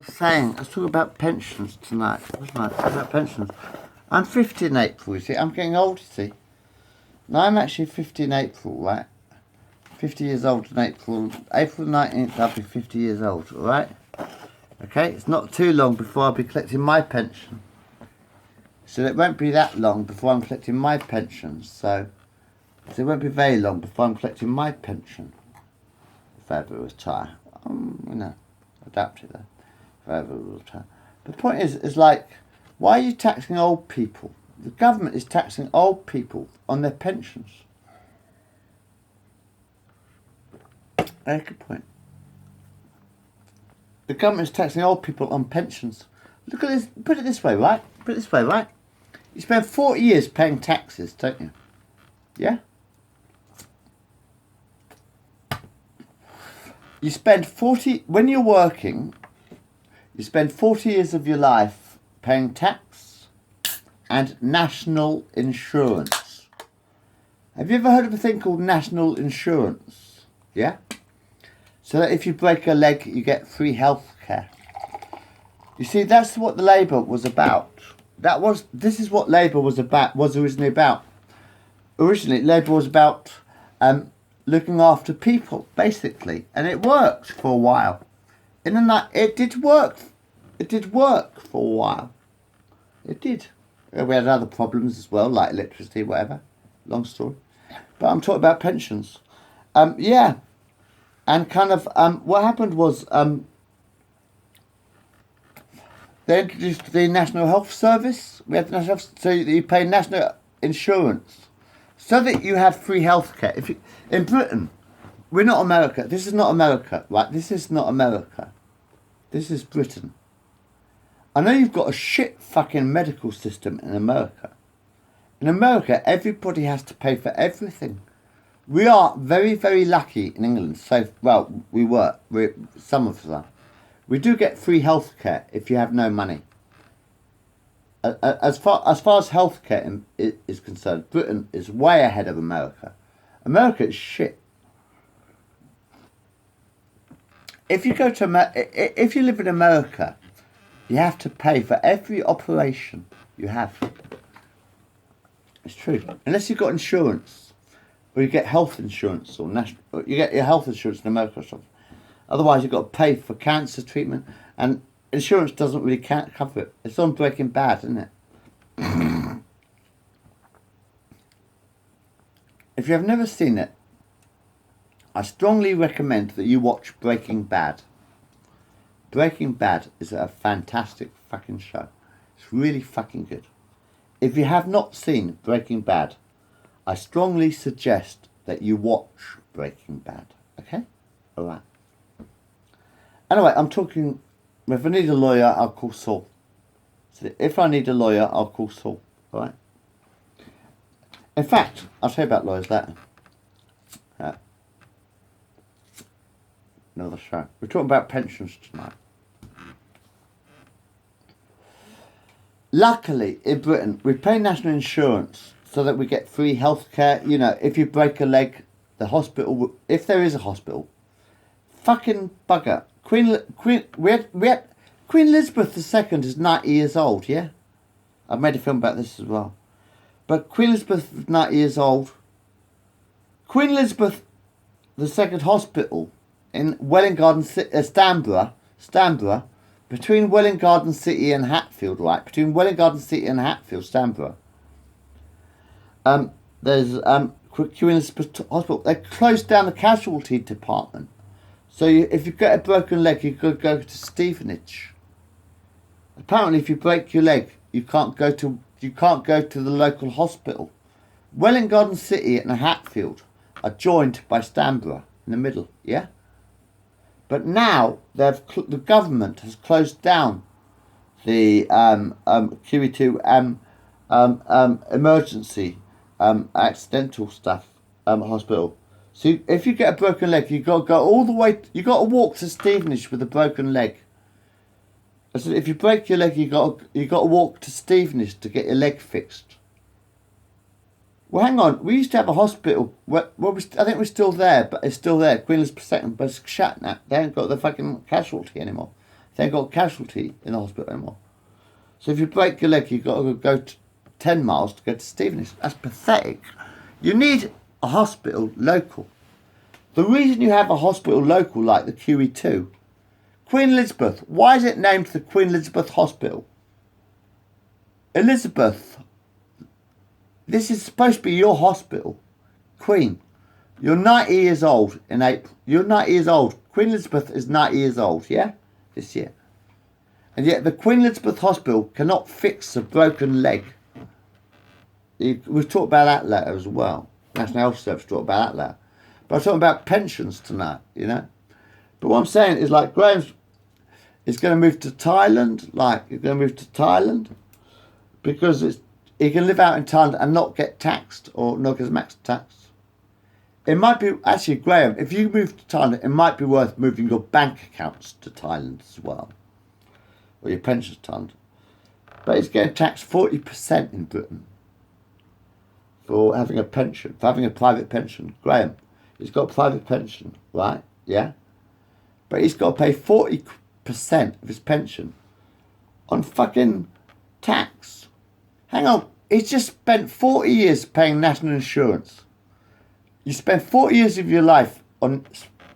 saying, I was talking about pensions tonight, wasn't I? Talking about pensions. I'm 50 in April, you see. I'm getting old, you see. Now, I'm actually 50 in April, right? 50 years old in April. April 19th, I'll be 50 years old, alright? Okay, it's not too long before I'll be collecting my pension. So it won't be that long before I'm collecting my pension. So it won't be very long before I'm collecting my pension. If I ever retire. Adapt it though. If I ever retire. The point is like, why are you taxing old people? The government is taxing old people on their pensions. Very good point. The government is taxing old people on pensions. Look at this. Put it this way, right? You spend 40 years paying taxes, don't you? Yeah? You spend 40... When you're working, you spend 40 years of your life paying tax and national insurance. Have you ever heard of a thing called national insurance? Yeah? So that if you break a leg, you get free health care. You see, that's what the Labour was about. This is what Labour was originally about. Originally, Labour was about looking after people, basically, and it worked for a while. It did work. It did work for a while. It did. We had other problems as well, like electricity, whatever. Long story. But I'm talking about pensions. Yeah. And kind of what happened was they introduced the National Health Service. We had the National Health, so you pay national insurance so that you have free healthcare. In Britain, we're not America. This is not America, right? This is not America. This is Britain. I know you've got a shit fucking medical system in America. In America, everybody has to pay for everything. We are very, very lucky in England. So, well, some of us are. We do get free healthcare if you have no money. As far as healthcare is concerned, Britain is way ahead of America. America is shit. If you if you live in America, you have to pay for every operation you have. It's true, unless you've got insurance, or you get health insurance, or you get your health insurance in America or something. Otherwise, you've got to pay for cancer treatment, and insurance doesn't really cover it. It's on Breaking Bad, isn't it? If you have never seen it, I strongly recommend that you watch Breaking Bad. Breaking Bad is a fantastic fucking show. It's really fucking good. If you have not seen Breaking Bad, I strongly suggest that you watch Breaking Bad. Okay? Alright. Anyway, I'm talking... If I need a lawyer, I'll call Saul. So if I need a lawyer, I'll call Saul. Alright? In fact, I'll tell you about lawyers later. Another show. We're talking about pensions tonight. Luckily, in Britain, we pay national insurance so that we get free healthcare. You know, if you break a leg, the hospital, if there is a hospital, fucking bugger. Queen Elizabeth II is 90 years old, yeah? I've made a film about this as well. But Queen Elizabeth is 90 years old. Queen Elizabeth II Hospital in Welwyn Garden City, Stanborough, between Welwyn Garden City and Hatfield, right? Between Welwyn Garden City and Hatfield, Stanborough. There's Queen Elizabeth Hospital. They closed down the casualty department. So if you get a broken leg, you could go to Stevenage. Apparently, if you break your leg, you can't go to the local hospital. Welwyn Garden City and Hatfield are joined by Stanborough in the middle. Yeah. But now the government has closed down the QE2 emergency accidental stuff hospital. So if you get a broken leg, you got to go all the way. You got to walk to Stevenage with a broken leg. I said, if you break your leg, you got to walk to Stevenage to get your leg fixed. Well, hang on. We used to have a hospital. I think we're still there, but it's still there. Queen Elizabeth II, but it's shut now. They haven't got the fucking casualty anymore. I They ain't got a casualty in the hospital anymore. So if you break your leg, you've got to go 10 miles to go to Stevenage. That's pathetic. You need a hospital local. The reason you have a hospital local like the QE2, Queen Elizabeth, why is it named the Queen Elizabeth Hospital? Elizabeth, this is supposed to be your hospital. Queen, you're 90 years old in April. You're 90 years old. Queen Elizabeth is 90 years old, yeah? This year. And yet the Queen Elizabeth Hospital cannot fix a broken leg. We've talked about that later as well. National Health Service talked about that later. But I'm talking about pensions tonight, you know. But what I'm saying is, like, Graham's is going to move to Thailand. Like, he's going to move to Thailand because he can live out in Thailand and not get taxed or not get max tax. It might be, actually, Graham, if you move to Thailand, it might be worth moving your bank accounts to Thailand as well. Or your pensions to Thailand. But it's getting taxed 40% in Britain for having a pension, for having a private pension. Graham, he's got a private pension, right? Yeah? But he's got to pay 40% of his pension on fucking tax. Hang on, he's just spent 40 years paying national insurance. You spend 40 years of your life on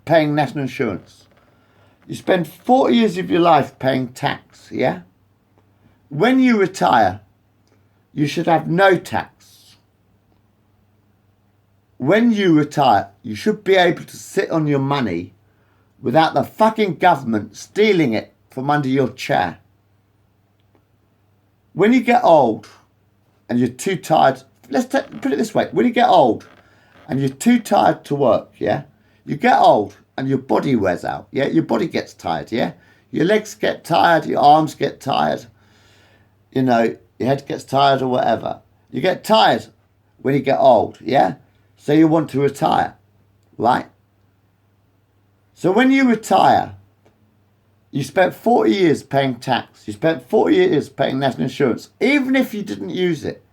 paying national insurance. You spend 40 years of your life paying tax, yeah? When you retire, you should have no tax. When you retire, you should be able to sit on your money without the fucking government stealing it from under your chair. When you get old and you're too tired, put it this way, when you get old and you're too tired to work, yeah? You get old and your body wears out, yeah? Your body gets tired, yeah? Your legs get tired, your arms get tired, you know, your head gets tired or whatever. You get tired when you get old, yeah? So you want to retire, right? So when you retire, you spent 40 years paying tax. You spent 40 years paying national insurance. Even if you didn't use it,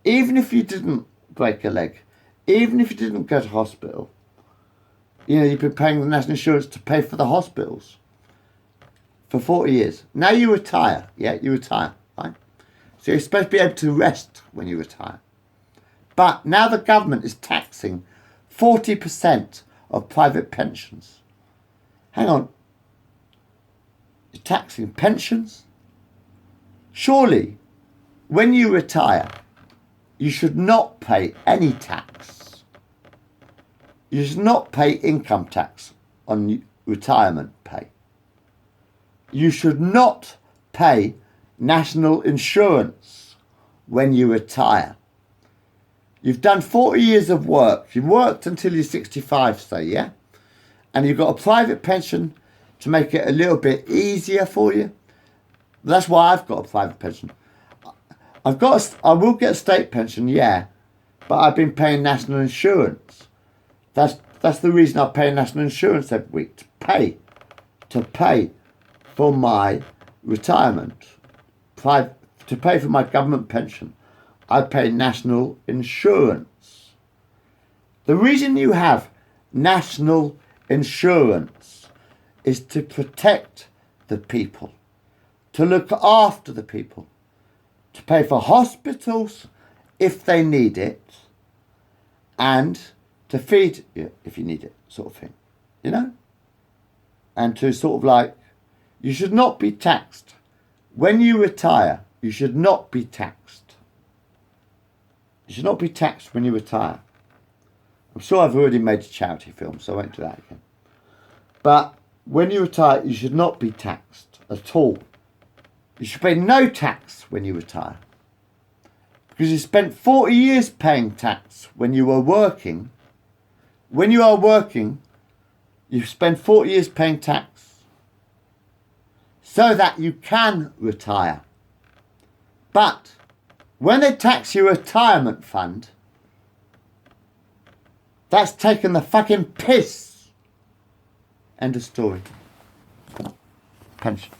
even if you didn't break a leg, even if you didn't go to hospital, you know, you've been paying the national insurance to pay for the hospitals for 40 years. Now you retire, yeah, you retire, right? So you're supposed to be able to rest when you retire. But now the government is taxing 40% of private pensions. Hang on. You're taxing pensions? Surely, when you retire, you should not pay any tax. You should not pay income tax on retirement pay. You should not pay national insurance when you retire. You've done 40 years of work. You've worked until you're 65, say, yeah? And you've got a private pension to make it a little bit easier for you. That's why I've got a private pension. I will get a state pension, yeah, but I've been paying national insurance. That's the reason I pay national insurance every week, to pay for my retirement, to pay for my government pension. I pay national insurance. The reason you have national insurance is to protect the people, to look after the people, to pay for hospitals if they need it, and to feed you if you need it, sort of thing, you know? And to sort of like, you should not be taxed. When you retire, you should not be taxed. You should not be taxed when you retire. I'm sure I've already made a charity film, so I won't do that again. But when you retire, you should not be taxed at all. You should pay no tax when you retire. Because you spent 40 years paying tax when you were working. When you are working, you spend 40 years paying tax so that you can retire. But when they tax your retirement fund, that's taking the fucking piss. End of story. Pension.